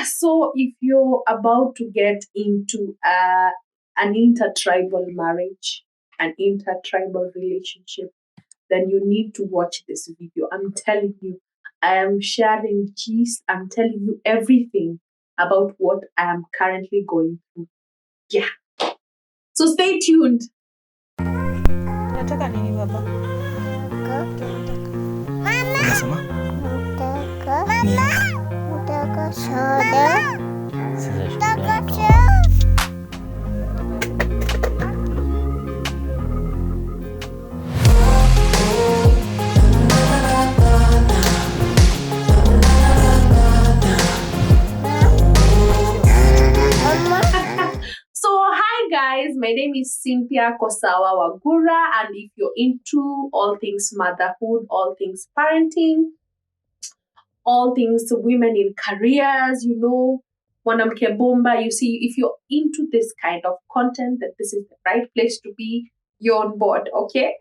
So if you're about to get into an intertribal marriage, an intertribal relationship, then you need to watch this video. I'm telling you, I am sharing gist. I'm telling you everything about what I am currently going through. Yeah. So stay tuned. Unataka nini baba? Unasema? Nataka soda. Sasa Nataka shule So, hi guys, my name is Cynthia Kosawa Wagura, and if you're into all things motherhood, all things parenting, all things women in careers, Mwanamke Bomba, you see, if you're into this kind of content, that this is the right place to be, you're on board, okay?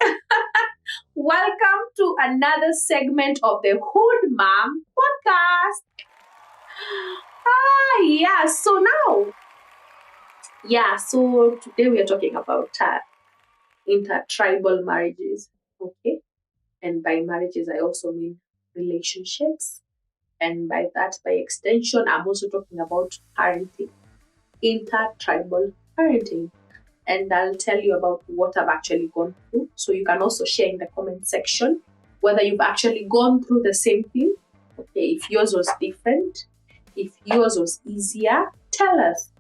Welcome to another segment of the Hood Mom podcast. So today we are talking about intertribal marriages, okay? And by marriages, I also mean relationships. And by extension, I'm also talking about parenting, intertribal parenting. And I'll tell you about what I've actually gone through. So you can also share in the comment section whether you've actually gone through the same thing. Okay, if yours was different, if yours was easier, tell us.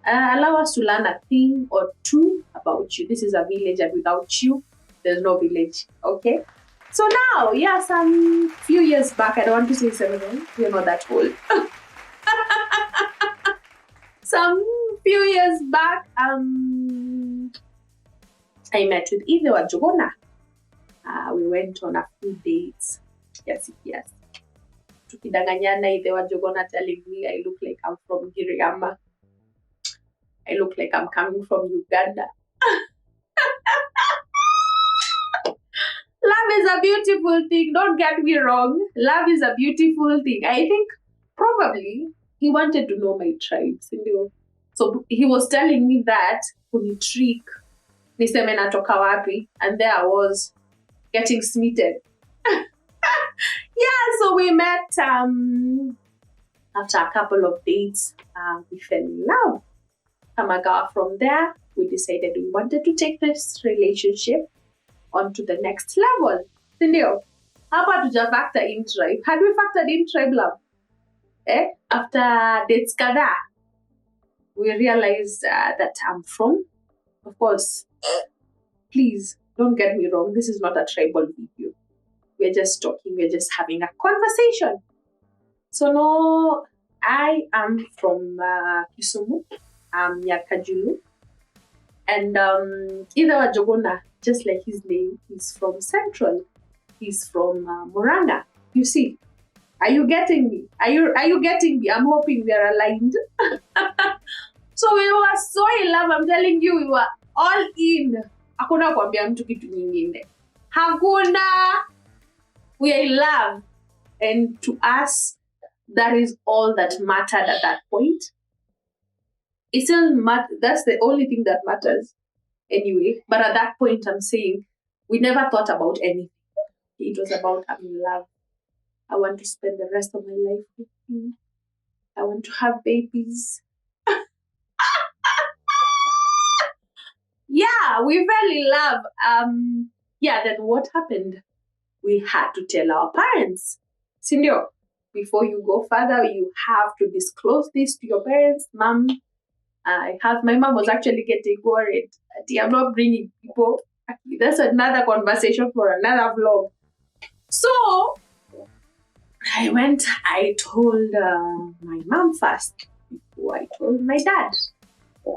Allow us to learn a thing or two about you. This is a village, and without you, there's no village. Okay? So now, some few years back, I don't want to say 7, you're not that old. Some few years back, I met with Ide Wajogona. We went on a few dates. Yes. Tukidanganyana, Ide Wajogona telling me I look like I'm from Giriama. I look like I'm coming from Uganda. Love is a beautiful thing. Don't get me wrong. Love is a beautiful thing. I think probably he wanted to know my tribes. So he was telling me that kunitrick niseme natoka wapi, and there I was getting smitten. So we met after a couple of dates. We fell in love. From there, we decided we wanted to take this relationship onto the next level. Sindio? Hapa tuja factor in tribe. Had we factored in tribe love? After dates kada, we realized that I'm from, of course, please don't get me wrong, this is not a tribal video. We're just talking, we're just having a conversation. So no, I am from Kisumu. I'm Nyakajulu. And Ide Wajogona, just like his name, he's from Central. He's from Murang'a. You see, are you getting me? Are you getting me? I'm hoping we are aligned. So we were so in love. I'm telling you, we were all in. Hakuna kuambia mtu kitu nyingine. Hakuna. We are in love. And to us, that is all that mattered at that point. It still that's the only thing that matters anyway. But at that point, I'm saying we never thought about anything. It was about I'm in love. I want to spend the rest of my life with you. I want to have babies. We fell in love. Then what happened? We had to tell our parents. Sindio, before you go further, you have to disclose this to your parents. My mom was actually getting worried. I'm not bringing people. That's another conversation for another vlog. So I told my mom first before I told my dad.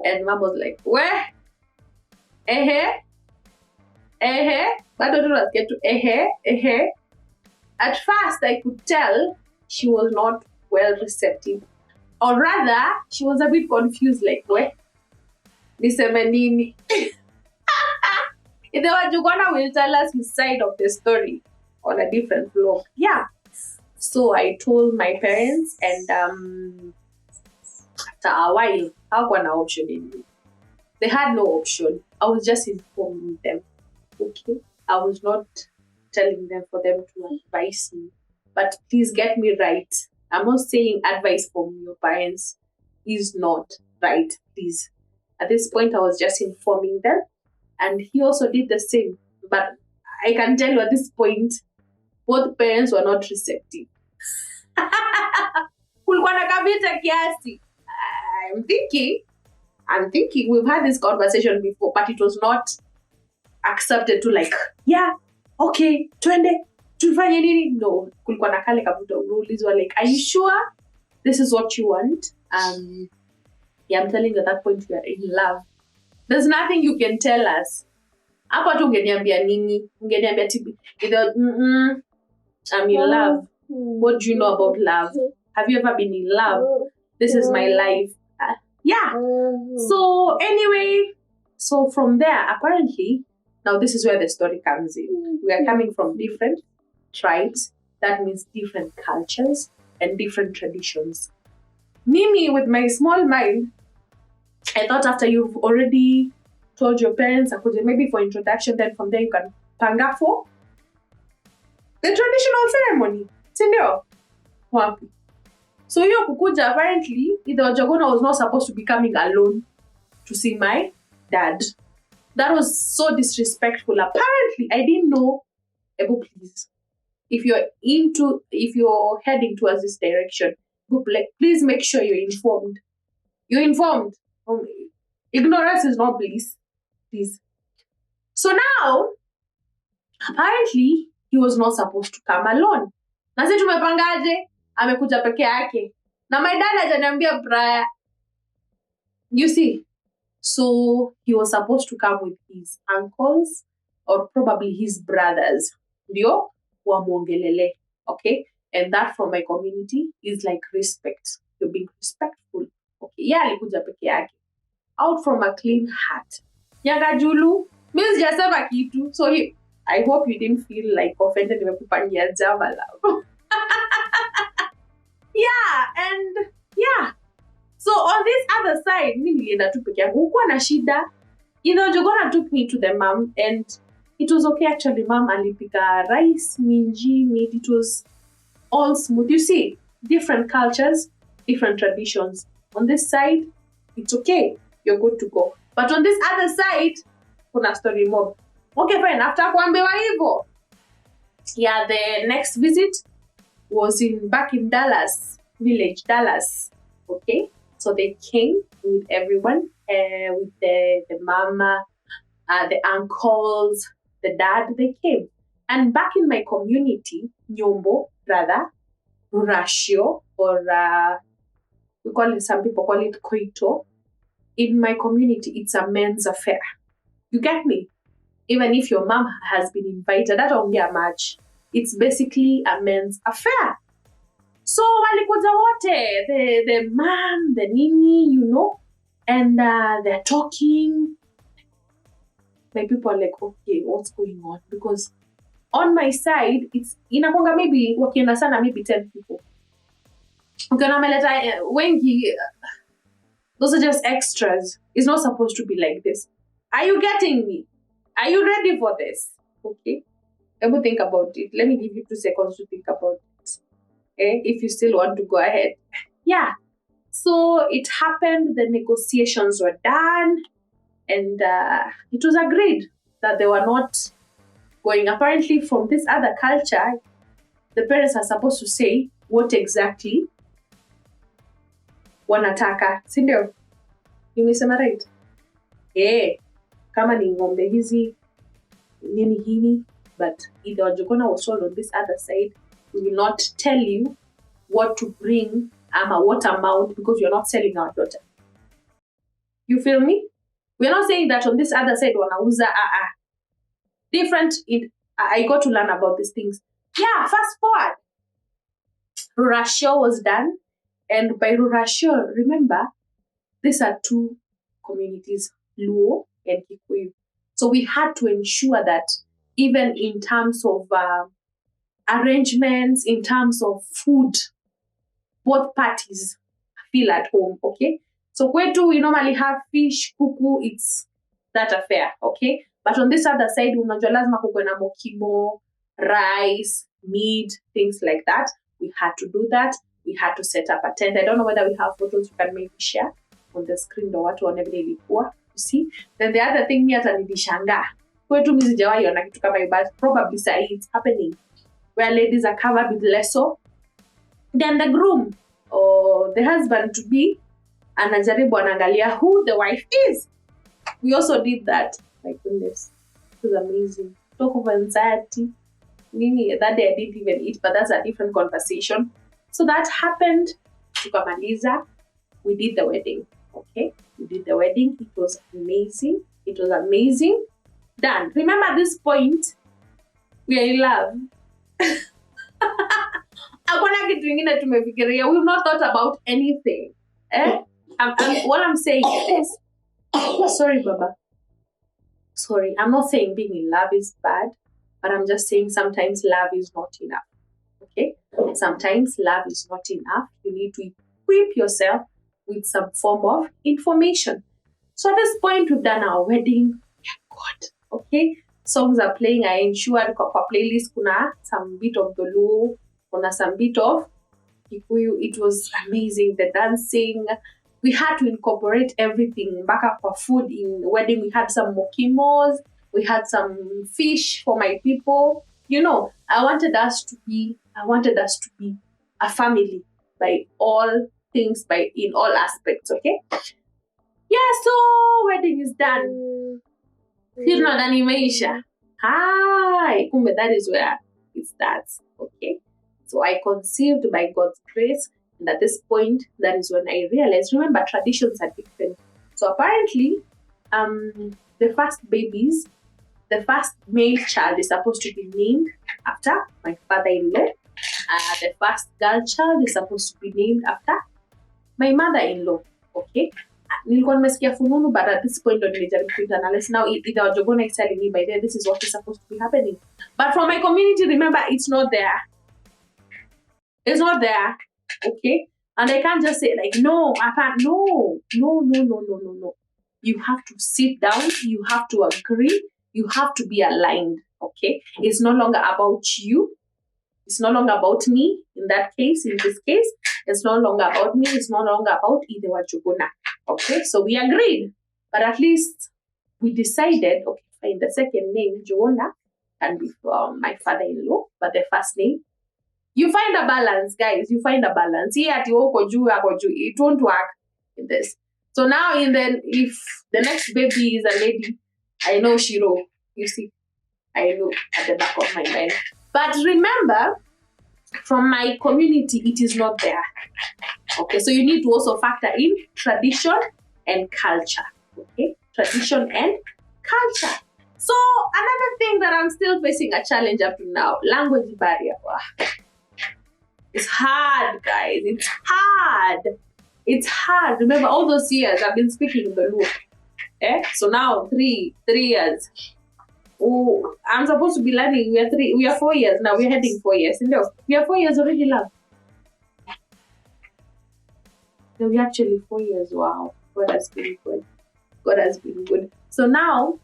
And mom was like, where? But I don't get to At first, I could tell she was not well receptive. Or rather, she was a bit confused, like, where? Niseme nini? Ide Wajogona will tell us his side of the story on a different vlog. So I told my parents, and after a while, how got an option in me? They had no option. I was just informing them. Okay, I was not telling them for them to advise me, but please get me right. I'm not saying advice from your parents is not right. Please, at this point, I was just informing them, and he also did the same. But I can tell you at this point, both parents were not receptive. Kulikuwa na kabisa kiasi. I'm thinking we've had this conversation before, but it was not accepted to like, yeah, okay, twende, tufanye nini? No, kulikuwa na kale kabuto rules were like, are you sure this is what you want? Yeah, I'm telling you at that point we are in love. There's nothing you can tell us. Hapa tu ungeniambia nini? Ungeniambia tibi. I'm in love. What do you know about love? Have you ever been in love? This is my life. Yeah. So anyway, so from there, apparently, now this is where the story comes in. We are coming from different tribes. That means different cultures and different traditions. Mimi, with my small mind, I thought after you've already told your parents, maybe for introduction, then from there you can panga for the traditional ceremony. Sindio? Wapi. So hiyo kukuja, apparently, either Jagona was not supposed to be coming alone to see my dad. That was so disrespectful. Apparently, I didn't know. Ebu, please. If you're heading towards this direction, please make sure you're informed. You're informed. Ignorance is not bliss. Please. So now, apparently, he was not supposed to come alone. Na sisi tumepangaje? Amekuja peke yake. Na my dad hajaniambia prior. You see? So he was supposed to come with his uncles or probably his brothers. Ndio wamuongelele. Okay? And that from my community is like respect. You're being respectful. Okay. Yeah, alikuja peke yake. Out from a clean heart. Nyagajulu. Mimi sijasema kitu. So I hope you didn't feel like offended nimekupangia java love. Yeah, and yeah. So on this other side, mimi nilienda tu peke yangu. Hukuwa na shida. Jogona took me to the mom and it was okay actually. Mom alipika rice, minji, meat. It was all smooth. You see, different cultures, different traditions. On this side, it's okay. You're good to go. But on this other side, kuna story mob. Okay, fine. After kuambiwa hivyo, yeah, the next visit was back in Dallas, village Dallas. Okay, so they came with everyone, with the mama, the uncles, the dad. They came, and back in my community, Nyombo, rather, Rurashio, or we call it. Some people call it Koito. In my community, it's a men's affair. You get me? Even if your mom has been invited, that won't be a match. It's basically a men's affair. So walikuja wote, the mom, the nini, and they're talking. My people are like, okay, what's going on? Because on my side, it's inakwanga maybe wakienda sana maybe 10 people. Ukiona meleta wengi, those are just extras. It's not supposed to be like this. Are you getting me? Are you ready for this? Okay. Let me think about it. Let me give you 2 seconds to think about it. Okay? If you still want to go ahead. Yeah. So it happened. The negotiations were done. And it was agreed that they were not going. Apparently, from this other culture, the parents are supposed to say what exactly wanataka. Sindio? Nimesema right? Yeah. Kama ni ngombe hizi, nini hini, but either Jogona was sold on this other side, we will not tell you what to bring, what amount, because you're not selling our daughter. You feel me? We're not saying that on this other side, wanauza, different. I got to learn about these things. Yeah, fast forward. Rurashio was done. And by Rurashio, remember, these are 2 communities, Luo and Kikuyu. So we had to ensure that even in terms of arrangements in terms of food. Both parties feel at home, okay? So kwetu, we normally have fish, kuku, it's that affair, okay? But on this other side, unajua lazima kukuwe na mokimo, rice, meat, things like that. We had to do that. We had to set up a tent. I don't know whether we have photos you can maybe share on the screen ndo watu waone vile ilikuwa. You see? Then the other thing, mi hata nilishangaa. Kwetu mi sijawahi ona kitu kama hiyo, but probably say it's happening. Where ladies are covered with leso. Then the groom or the husband to be anajaribu anaangalia who the wife is. We also did that. My goodness. It was amazing. Talk of anxiety. That day I didn't even eat, but that's a different conversation. So that happened. Tukamaliza. We did the wedding. Okay? We did the wedding. It was amazing. It was amazing. Done. Remember at this point, we are in love. Hakuna kitu ingine tumefikiria. We've not thought about anything. What I'm saying is, sorry, Baba. Sorry, I'm not saying being in love is bad, but I'm just saying sometimes love is not enough. Okay? Sometimes love is not enough. You need to equip yourself with some form of information. So at this point, we've done our wedding. Yeah, God. Okay? Songs are playing. I ensured kwa playlist kuna some bit of Dolu, kuna some bit of Kikuyu. It was amazing. The dancing. We had to incorporate everything. Mpaka kwa food in the wedding. We had some mokimos. We had some fish for my people. You know, I wanted us to be a family by all things, in all aspects, okay? Yeah, so wedding is done. Still not animation. Hi, kumbe that is where it starts, okay? So I conceived by God's grace, and at this point, that is when I realized, remember, traditions are different. So apparently, the first male child is supposed to be named after my father-in-law. The first girl child is supposed to be named after my mother-in-law, okay? Nilikuwa nimesikia fununu, but at this point, nilijaribu kuanalyze. Now, either Jogona is telling me by then, this is what is supposed to be happening. But from my community, remember, it's not there. It's not there, okay? And I can't just say, like, no, I can't. No. You have to sit down. You have to agree. You have to be aligned, okay? It's no longer about you. It's no longer about me in that case, in this case. It's no longer about me. It's no longer about either Jogona. Okay, so we agreed. But at least we decided, okay, fine, the second name, Jogona, can be from my father-in-law, but the first name. You find a balance, guys. You find a balance. Here at it won't work in this. So now, if the next baby is a lady, I know Shiro. You see, I know at the back of my mind. But remember, from my community, it is not there. Okay, so you need to also factor in tradition and culture. Okay, tradition and culture. So another thing that I'm still facing a challenge up to now, language barrier. It's hard, guys. It's hard. It's hard. Remember, all those years I've been speaking in the loop. So now 3 years. Oh, I'm supposed to be learning. We are 4 years now. We're heading 4 years. We are 4 years already, love. No, we're actually 4 years. Wow. God has been good. God has been good. So now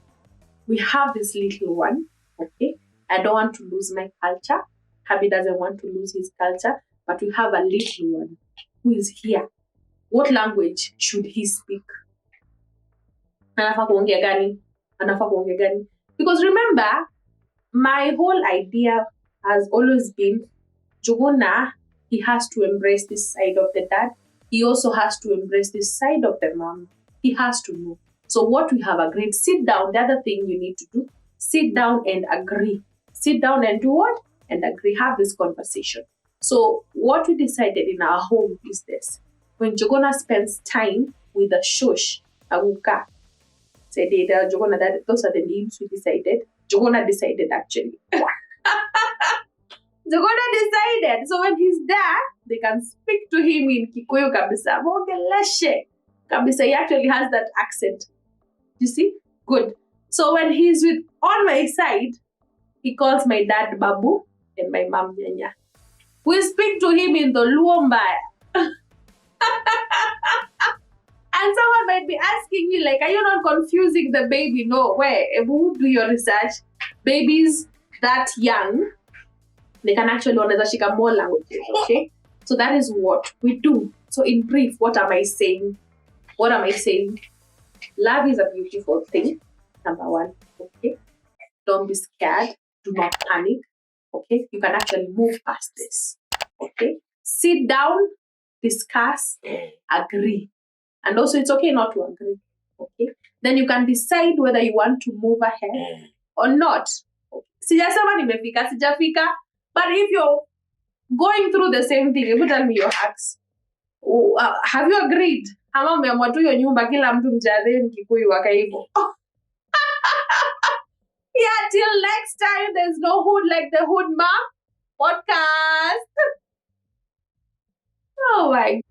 we have this little one. Okay. I don't want to lose my culture. Habi doesn't want to lose his culture. But we have a little one who is here. What language should he speak? Anafaa kuongea gani? Because remember, my whole idea has always been, Jogona, he has to embrace this side of the dad. He also has to embrace this side of the mom. He has to know. So what we have agreed, sit down. The other thing you need to do, sit down and agree. Sit down and do what? And agree. Have this conversation. So what we decided in our home is this. When Jogona spends time with the shosh, Aguka, said Jogona, those are the names we decided. Jogona decided actually. Jogona decided. So when he's there, they can speak to him in Kikuyu kabisa. Mogeleshe kabisa. He actually has that accent. You see? Good. So when he's on my side, he calls my dad Babu and my mom Nyanya. We speak to him in the Luombaya. And someone might be asking me, like, are you not confusing the baby? No, where? Who do your research? Babies that young, they can actually learn more languages, okay? So that is what we do. So in brief, what am I saying? What am I saying? Love is a beautiful thing, number one, okay? Don't be scared. Do not panic, okay? You can actually move past this, okay? Sit down, discuss, agree. And also, it's okay not to agree, okay? Then you can decide whether you want to move ahead or not. Sijasema nimefika, sijafika. But if you're going through the same thing, you tell me your hacks. Have you agreed? Ama umeamua tu hiyo nyumba kila mtu mjadhe Mkikuyu waka hivyo. Yeah, till next time, there's no hood like the Hood Ma podcast. Oh my